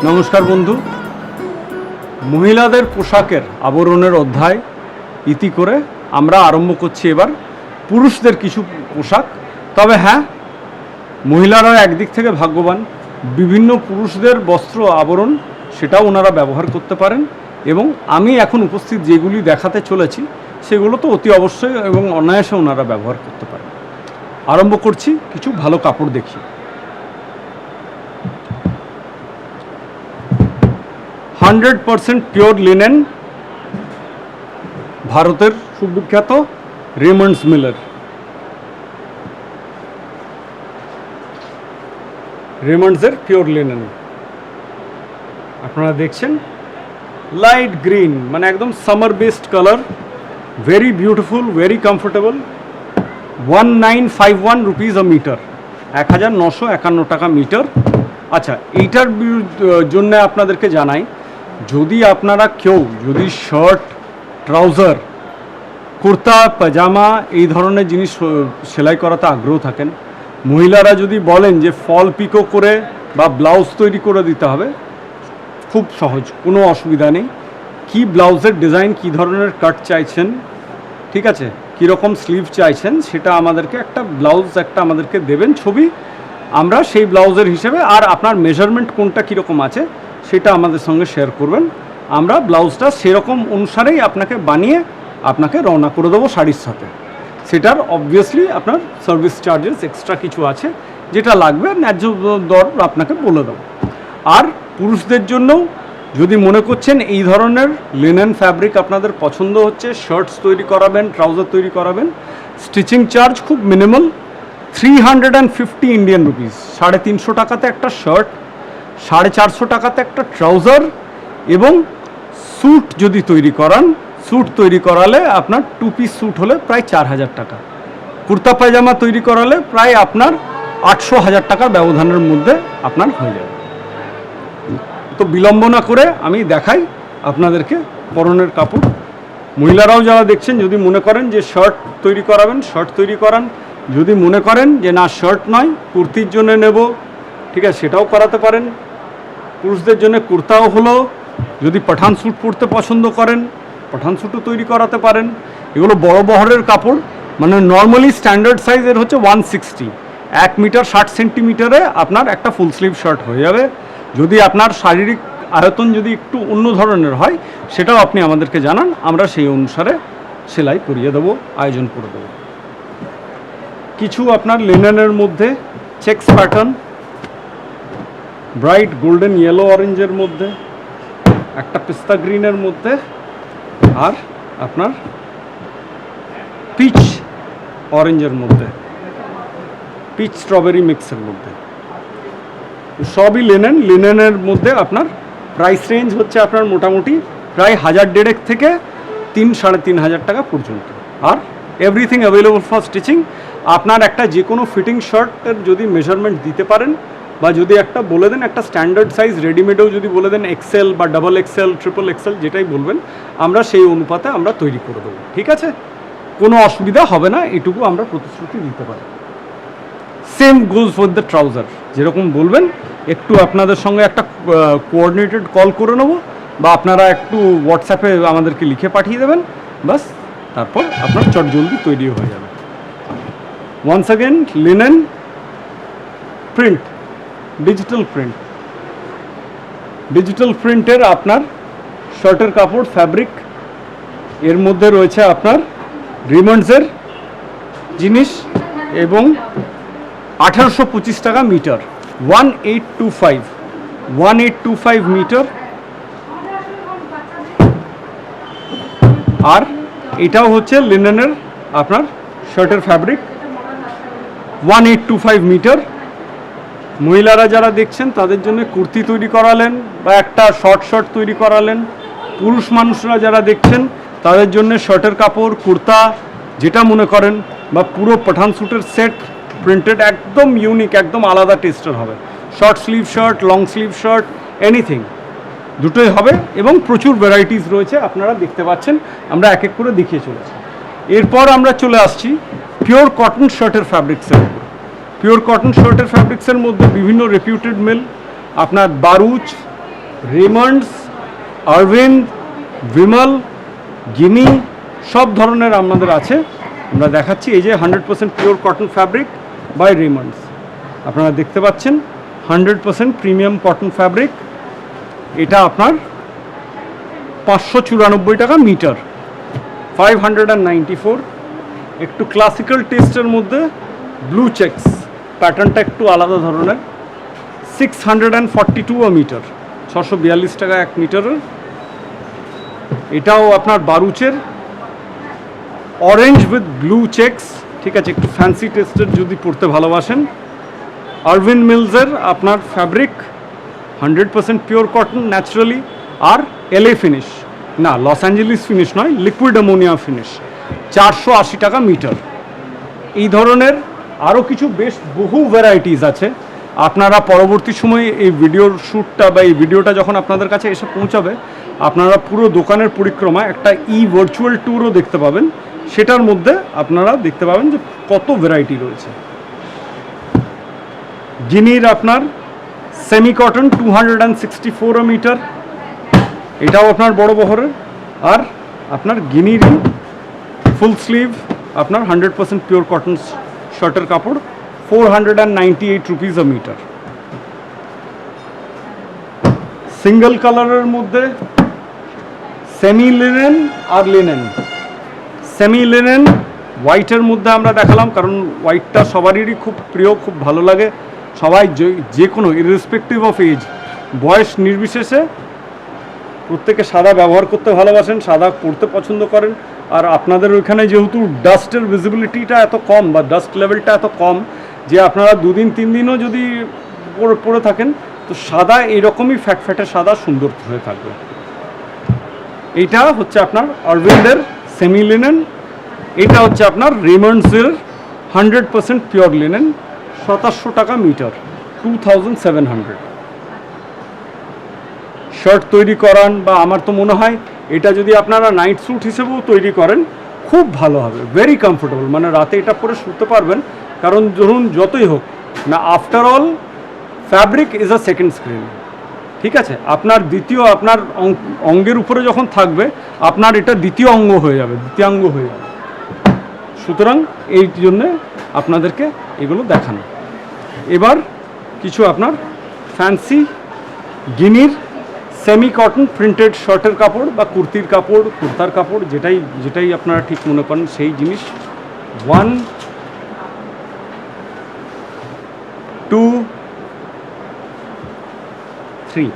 নমস্কার বন্ধু, মহিলাদের পোশাকের আবরণের অধ্যায় ইতি করে আমরা আরম্ভ করছি এবার পুরুষদের কিছু পোশাক। তবে হ্যাঁ, মহিলারা একদিক থেকে ভাগ্যবান, বিভিন্ন পুরুষদের বস্ত্র আবরণ সেটাও ওনারা ব্যবহার করতে পারেন এবং আমি এখন উপস্থিত যেগুলি দেখাতে চলেছি সেগুলো তো অতি অবশ্যই এবং অনায়াসে ওনারা ব্যবহার করতে পারেন। আরম্ভ করছি কিছু ভালো কাপড় দেখি। 100% পিওর লিনেন, ভারতের সুবিখ্যাত রেমন্ডস মিলের। রেমন্ডসের পিওর লিনেন আপনারা দেখছেন, লাইট গ্রিন, মানে একদম summer based colour, very beautiful, very comfortable. 1951 rupees a metre, 1951 টাকা মিটার। আচ্ছা, এইটার জন্য আপনাদেরকে জানাই, যদি আপনারা কেউ যদি শার্ট, ট্রাউজার, কুর্তা, পাজামা এই ধরনের জিনিস সেলাই করাতে আগ্রহ থাকেন, মহিলারা যদি বলেন যে ফল পিকো করে বা ব্লাউজ তৈরি করে দিতে হবে, খুব সহজ, কোনো অসুবিধা নেই। কি ব্লাউজের ডিজাইন, কি ধরনের কাট চাইছেন, ঠিক আছে, কীরকম স্লিভ চাইছেন, সেটা আমাদেরকে একটা ব্লাউজ আমাদেরকে দেবেন ছবি, আমরা সেই ব্লাউজের হিসেবে, আর আপনার মেজারমেন্ট কোনটা কীরকম আছে সেটা আমাদের সঙ্গে শেয়ার করবেন। আমরা ব্লাউজটা সেরকম অনুসারেই আপনাকে বানিয়ে আপনাকে রওনা করে দেবো শাড়ির সাথে। সেটার অবভিয়াসলি আপনার সার্ভিস চার্জেস এক্সট্রা কিছু আছে, যেটা লাগবে ন্যায্য দর আপনাকে বলে দেবো। আর পুরুষদের জন্যও যদি মনে করছেন এই ধরনের লিনেন ফ্যাব্রিক আপনাদের পছন্দ হচ্ছে, শার্টস তৈরি করাবেন, ট্রাউজার তৈরি করাবেন, স্টিচিং চার্জ খুব মিনিমাল, 350 ইন্ডিয়ান রুপিস, 350 টাকাতে একটা শার্ট, 450 টাকাতে একটা ট্রাউজার, এবং স্যুট যদি তৈরি করান, স্যুট তৈরি করালে আপনার 2 পিস স্যুট হলে প্রায় 4000 টাকা, কুর্তা পায়জামা তৈরি করালে প্রায় আপনার 800,000 টাকার ব্যবধানের মধ্যে আপনার হয়ে যাবে। তো বিলম্ব না করে আমি দেখাই আপনাদেরকে পরনের কাপড়। মহিলারাও যারা দেখছেন, যদি মনে করেন যে শার্ট তৈরি করাবেন, শার্ট তৈরি করান। যদি মনে করেন যে না, শার্ট নয়, কুর্তির জন্য নেব, ঠিক আছে, সেটাও করাতে পারেন। পুরুষদের জন্য কুর্তাও হলো, যদি পাঠান স্যুট পরতে পছন্দ করেন, পাঠান স্যুটও তৈরি করাতে পারেন। এগুলো বড় বহরের কাপড়, মানে নর্মালি স্ট্যান্ডার্ড সাইজের হচ্ছে 160, 1 মিটার 60 সেন্টিমিটারে আপনার একটা ফুল স্লিভ শার্ট হয়ে যাবে। যদি আপনার শারীরিক আয়তন যদি একটু অন্য ধরনের হয়, সেটাও আপনি আমাদেরকে জানান, আমরা সেই অনুসারে সেলাই করিয়ে দেবো, আয়োজন করে দেবো। কিছু আপনার লিনেনের মধ্যে checks pattern, bright golden yellow অরেঞ্জের মধ্যে, একটা পিস্তা গ্রিনের মধ্যে, আর আপনার পিচ অরেঞ্জের মধ্যে, পিচ স্ট্রবেরি মিক্সের মধ্যে, সবই লিনেন। লিনেনের মধ্যে আপনার প্রাইস রেঞ্জ হচ্ছে আপনার মোটামুটি প্রায় 1000-1500 থেকে 3-3,500 টাকা পর্যন্ত। আর এভরিথিং অ্যাভেলেবল ফর স্টিচিং। আপনার একটা যে কোনো ফিটিং শার্টের যদি মেজারমেন্ট দিতে পারেন, বা যদি একটা বলে দেন একটা স্ট্যান্ডার্ড সাইজ রেডিমেডেও যদি বলে দেন এক্সেল বা ডাবল এক্সেল, ট্রিপল এক্সেল, যেটাই বলবেন আমরা সেই অনুপাতে আমরা তৈরি করে দেবো, ঠিক আছে, কোনো অসুবিধা হবে না, এটুকু আমরা প্রতিশ্রুতি দিতে পারি। Same goes for the trouser, যেরকম বলবেন, একটু আপনাদের সঙ্গে একটা কোঅর্ডিনেটেড কল করে নেবো, বা আপনারা একটু হোয়াটসঅ্যাপে আমাদেরকে লিখে পাঠিয়ে দেবেন, বাস, তারপর আপনার চটজলদি তৈরি হয়ে যাবে। Once again, linen print, digital print, digital প্রিন্টের আপনার শার্টের কাপড়, ফ্যাব্রিক, এর মধ্যে রয়েছে আপনার রেমন্ডসের জিনিস, এবং 1825 টাকা মিটার, 1825 মিটার। আর এটাও হচ্ছে লিনেনের আপনার শার্টের ফ্যাব্রিক, 1825 মিটার। মহিলারা যারা দেখছেন তাদের জন্য কুর্তি তৈরি করালেন বা একটা শর্ট তৈরি করালেন, পুরুষ মানুষরা যারা দেখছেন তাদের জন্য শার্টের কাপড়, কুর্তা, যেটা মনে করেন, বা পুরো পাঠান স্যুটের সেট প্রিন্টেড, একদম ইউনিক, একদম আলাদা টেস্টের হবে। Short sleeve shirt, long sleeve shirt, anything, দুটোই হবে, এবং প্রচুর ভ্যারাইটিস রয়েছে, আপনারা দেখতে পাচ্ছেন, আমরা এক এক করে দেখিয়ে চলেছি। এরপর আমরা চলে আসছি পিওর কটন শার্টের ফ্যাব্রিক্সের উপর। পিওর কটন শার্টের ফ্যাব্রিক্সের মধ্যে বিভিন্ন রেপিউটেড মিল, আপনার বারুচ, রেমন্ডস, আরভিন্দ, বিমল, গিনি সব ধরনের আমাদের আছে। আমরা দেখাচ্ছি এই যে 100% pure cotton fabric by Raymonds, আপনারা দেখতে পাচ্ছেন 100% প্রিমিয়াম কটন ফ্যাব্রিক। এটা আপনার 594 টাকা মিটার, 594। একটু ক্লাসিক্যাল টেস্টের মধ্যে ব্লু চেকস, প্যাটার্নটা একটু আলাদা ধরনের, 642 মিটার, 642 টাকা 1 মিটারের। এটাও আপনার বারুচের, অরেঞ্জ উইথ ব্লু চেকস, ঠিক আছে, একটু ফ্যান্সি টেস্টের যদি পড়তে ভালোবাসেন। আরভিন্দ মিলসের আপনার ফ্যাব্রিক 100% পিওর কটন ন্যাচারালি, আর এলএ ফিনিশ, না লস অ্যাঞ্জেলিস ফিনিশ নয়, লিকুইড অ্যামোনিয়া ফিনিশ, 480 টাকা মিটার। এই ধরনের আরও কিছু বেশ বহু ভ্যারাইটিস আছে। আপনারা পরবর্তী সময়ে এই ভিডিওর শ্যুটটা বা এই ভিডিওটা যখন আপনাদের কাছে এসে পৌঁছাবে, আপনারা পুরো দোকানের পরিক্রমা একটা ভার্চুয়াল ট্যুরও দেখতে পাবেন। সেটার মধ্যে আপনারা দেখতে পাবেন যে কত ভ্যারাইটি রয়েছে। গিনির আপনার সেমি কটন 264 মিটার, এটাও আপনার বড় বহরের। আর আপনার গিনির ফুল স্লিভ আপনার 100% পিওর কটন শার্টের কাপড়, 498 রুপিস আ মিটার। সিঙ্গেল কালারের মধ্যে সেমি লিনেন আর লিনেন, সেমি লিনেন হোয়াইটের মধ্যে আমরা দেখালাম, কারণ হোয়াইটটা সবারই খুব প্রিয়, খুব ভালো লাগে। সবাই যে কোনো ইররেসপেক্টিভ অফ এজ, বয়স নির্বিশেষে প্রত্যেকে সাদা ব্যবহার করতে ভালোবাসেন, সাদা পরতে পছন্দ করেন। আর আপনাদের ওইখানে যেহেতু ডাস্টের ভিজিবিলিটিটা এত কম বা ডাস্ট লেভেলটা এত কম, যে আপনারা 2 দিন 3 দিনও যদি পরে থাকেন তো সাদা এইরকমই ফ্যাটে সাদা সুন্দর হয়ে থাকবে। এইটা হচ্ছে আপনার অরবিন্দের সেমি লিনেন, এটা হচ্ছে আপনার রেমন্ডসের 100% পিওর লিনেন, 2700 টাকা মিটার, 2700। শার্ট তৈরি করান বা আমার তো মনে হয় এটা যদি আপনারা নাইট স্যুট হিসেবেও তৈরি করেন খুব ভালো হবে, ভেরি কমফোর্টেবল, মানে রাতে এটা পরে শুতে পারবেন। কারণ ধরুন যতই হোক না, after all fabric is a second screen, ঠিক আছে। আপনার দ্বিতীয় আপনার অঙ্গের উপরে যখন থাকবে আপনার এটা দ্বিতীয় অঙ্গ হয়ে যাবে, দ্বিতীয়াঙ্গ হয়ে যাবে। সুতরাং এই জন্যে আপনাদেরকে এগুলো দেখানো। এবার কিছু আপনার ফ্যান্সি গিনির সেমি কটন প্রিন্টেড শার্টের কাপড় বা কুর্তির কাপড়, কুর্তার কাপড়, যেটাই আপনারা ঠিক মনে করেন সেই জিনিস। 1 2 3,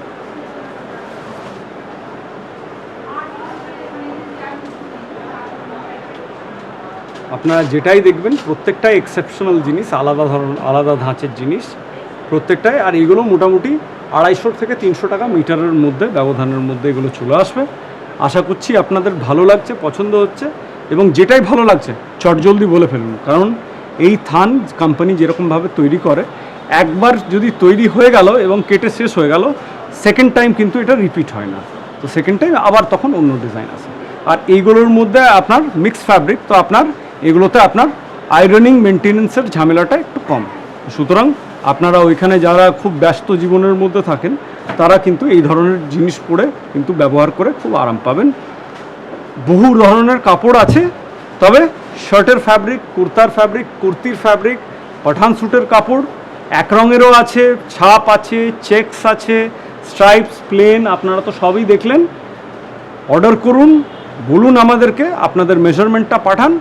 আপনারা যেটাই দেখবেন প্রত্যেকটাই এক্সেপশনাল জিনিস, আলাদা ধাঁচের জিনিস প্রত্যেকটাই। আর এগুলো মোটামুটি 250 থেকে 300 টাকা মিটারের মধ্যে, ব্যবধানের মধ্যে এগুলো চলে আসবে। আশা করছি আপনাদের ভালো লাগছে, পছন্দ হচ্ছে, এবং যেটাই ভালো লাগছে চটজলদি বলে ফেলুন। কারণ এই থান কোম্পানি যেরকমভাবে তৈরি করে, একবার যদি তৈরি হয়ে গেল এবং কেটে শেষ হয়ে গেল, সেকেন্ড টাইম কিন্তু এটা রিপিট হয় না। তো সেকেন্ড টাইম আবার তখন অন্য ডিজাইন আসে। আর এইগুলোর মধ্যে আপনার মিক্স ফ্যাব্রিক, তো আপনার এগুলোতে আপনার আয়রনিং মেনটেনেন্সের ঝামেলাটা একটু কম। সুতরাং আপনারা ওইখানে যারা খুব ব্যস্ত জীবনের মধ্যে থাকেন তারা কিন্তু এই ধরনের জিনিস পরে কিন্তু ব্যবহার করে খুব আরাম পাবেন। বহু ধরনের কাপড় আছে, তবে শার্টের ফ্যাব্রিক, কুর্তার ফ্যাব্রিক, কুর্তির ফ্যাব্রিক, পাঠান স্যুটের কাপড় এক রঙেরও আছে, ছাপ আছে, চেকস আছে, স্ট্রাইপস, প্লেন, আপনারা তো সবই দেখলেন। অর্ডার করুন, বলুন আমাদেরকে, আপনাদের মেজারমেন্টটা পাঠান,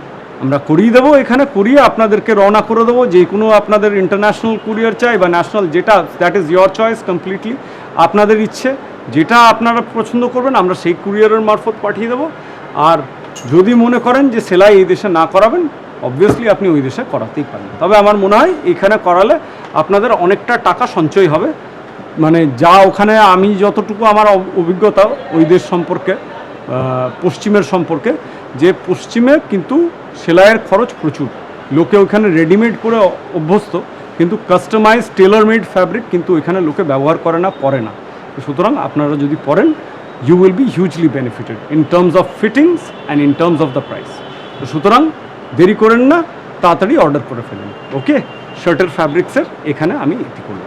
আমরা করিয়ে দেবো। এখানে করিয়ে আপনাদেরকে রওনা করে দেবো। যে কোনো আপনাদের ইন্টারন্যাশনাল কুরিয়ার চাই বা ন্যাশনাল, যেটা that is your choice completely, আপনাদের ইচ্ছে যেটা আপনারা পছন্দ করবেন আমরা সেই কুরিয়ারের মারফত পাঠিয়ে দেবো। আর যদি মনে করেন যে সেলাই এই দেশে না করাবেন, অবভিয়াসলি আপনি ওই দেশে করাতেই পারেন। তবে আমার মনে হয় এখানে করালে আপনাদের অনেকটা টাকা সঞ্চয় হবে। মানে যা ওখানে আমি যতটুকু আমার অভিজ্ঞতা ওই দেশ সম্পর্কে, পশ্চিমের সম্পর্কে, যে পশ্চিমে কিন্তু সেলাইয়ের খরচ প্রচুর। লোকে ওখানে রেডিমেড করে অভ্যস্ত, কিন্তু কাস্টমাইজ টেলর মেড ফ্যাব্রিক কিন্তু ওইখানে লোকে ব্যবহার করে না, পরে না। সুতরাং আপনারা যদি পরেন, you will be hugely benefited in terms of fittings and in terms of the price. তো সুতরাং দেরি করেন না, তাড়াতাড়ি অর্ডার করে ফেলুন। ওকে, শার্টের ফ্যাব্রিক্সের এখানে আমি এটি করলাম।